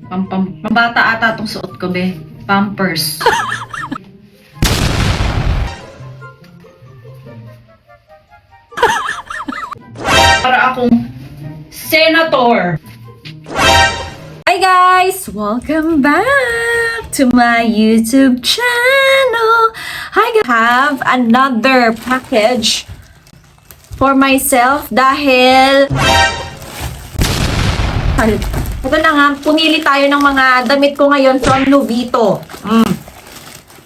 Pambata ata tong suot ko, be. Pampers. Para akong senator. Hi guys! Welcome back to my YouTube channel! Hi guys! I have another package for myself dahil ito na nga, pumili tayo ng mga damit ko ngayon from Lovito.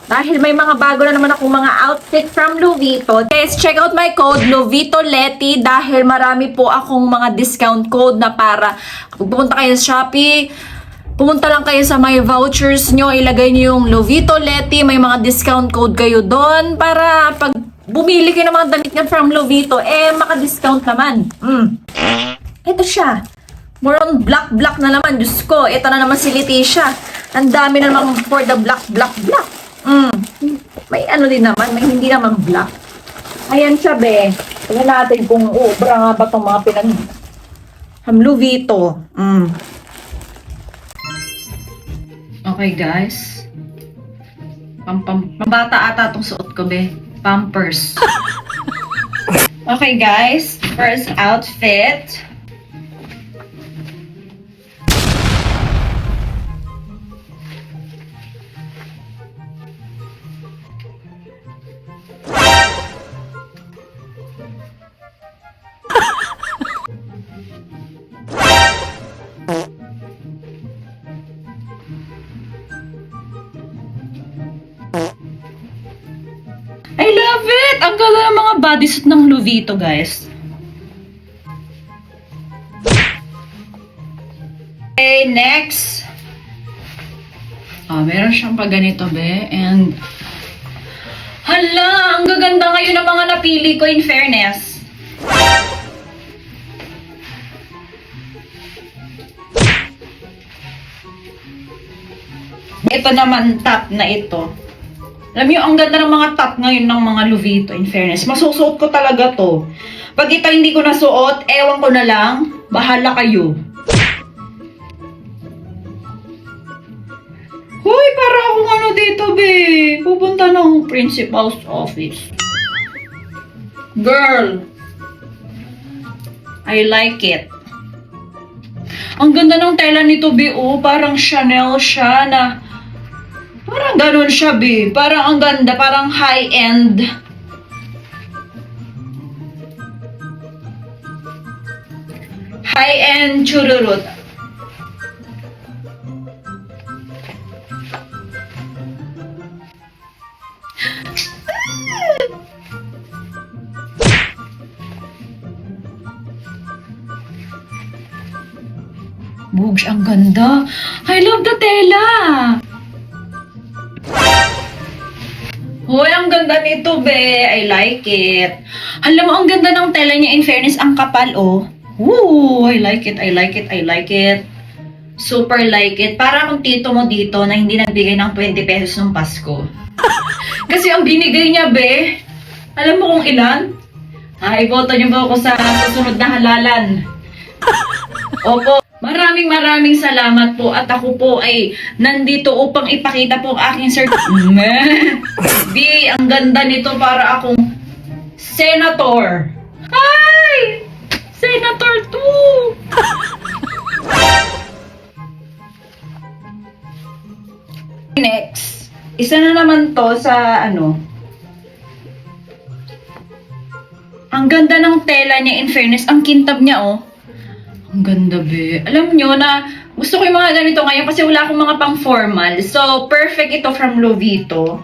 Dahil may mga bago na naman akong mga outfit from Lovito. Guys, check out my code LovitoLeti dahil marami po akong mga discount code na para kung pupunta kayo sa Shopee, pumunta lang kayo sa my vouchers nyo, ilagay nyo yung LovitoLeti, may mga discount code kayo doon para pag bumili kayo ng mga damit nga from Lovito, maka-discount naman. Ito siya. More on black na naman. Diyos ko, ito na naman si Leticia. Ang dami na naman for the black. May ano din naman, may hindi naman black. Ayan siya, be. Tingnan natin kung ubra nga ba itong mga Lovito. Okay, guys. Pambata ata tong suot ko, be. Pampers. Okay, guys. First outfit. I love it! Ang ganda ng mga bodysuit ng Lovito, guys. Okay, next. Meron siyang pa ganito, be. And, hala! Ang gaganda ngayon ng mga napili ko, in fairness. Ito naman, top na ito. Alam niyo, ang ganda ng mga top ngayon ng mga Lovito, in fairness. Masusuot ko talaga to. Pag ito hindi ko nasuot, ewan ko na lang, bahala kayo. Hoy, para akong ano dito, be. Pupunta ng principal's office. Girl. I like it. Ang ganda ng tela nito, be. Parang Chanel siya na parang ganun siya, be. Parang ang ganda, parang high-end. High-end chururut. Bugs, ang ganda. I love the tela. Hoy, ang ganda nito, be. I like it. Alam mo, ang ganda ng tela niya. In fairness, ang kapal, oh. Woo! I like it. Super like it. Para akong tito mo dito na hindi nagbigay ng 20 pesos nung Pasko. Kasi ang binigay niya, be, alam mo kung ilan? Iboto niyo ba ako sa susunod na halalan? Opo. Maraming salamat po at ako po ay nandito upang ipakita po ang aking B, ang ganda nito para akong senator. Hi! Senator 2! Next. Isa na naman to sa ano. Ang ganda ng tela niya, in fairness. Ang kintab niya, oh. Ang ganda, be. Alam nyo na gusto ko yung mga ganito ngayon kasi wala akong mga pang-formal. So, perfect ito from Lovito.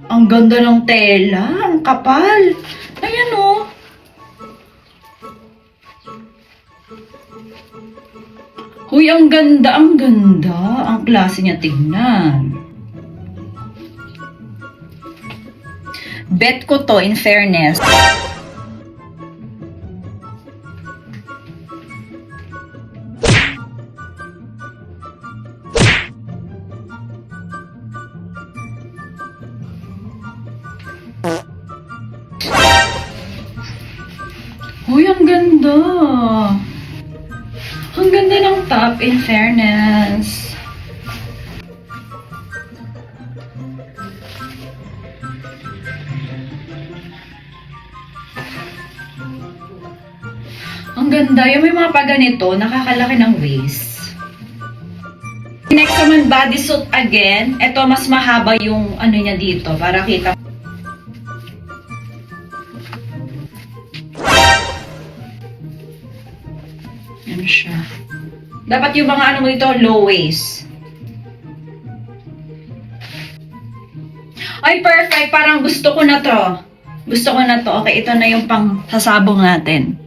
Ang ganda ng tela. Ang kapal. Ayan, oh. Huy, ang ganda. Ang klase niya tignan. Bet ko to, in fairness. Uy, ang ganda. Ang ganda ng top in fairness. Ang ganda. Yung may mga paganito, nakakalaki ng waist. Next naman, bodysuit again. Ito, mas mahaba yung ano niya dito para kita. Yan siya. Dapat yung mga ano mo ito, low waist. Ay, perfect. Parang gusto ko na to. Gusto ko na to. Okay, ito na yung pang sasabong natin.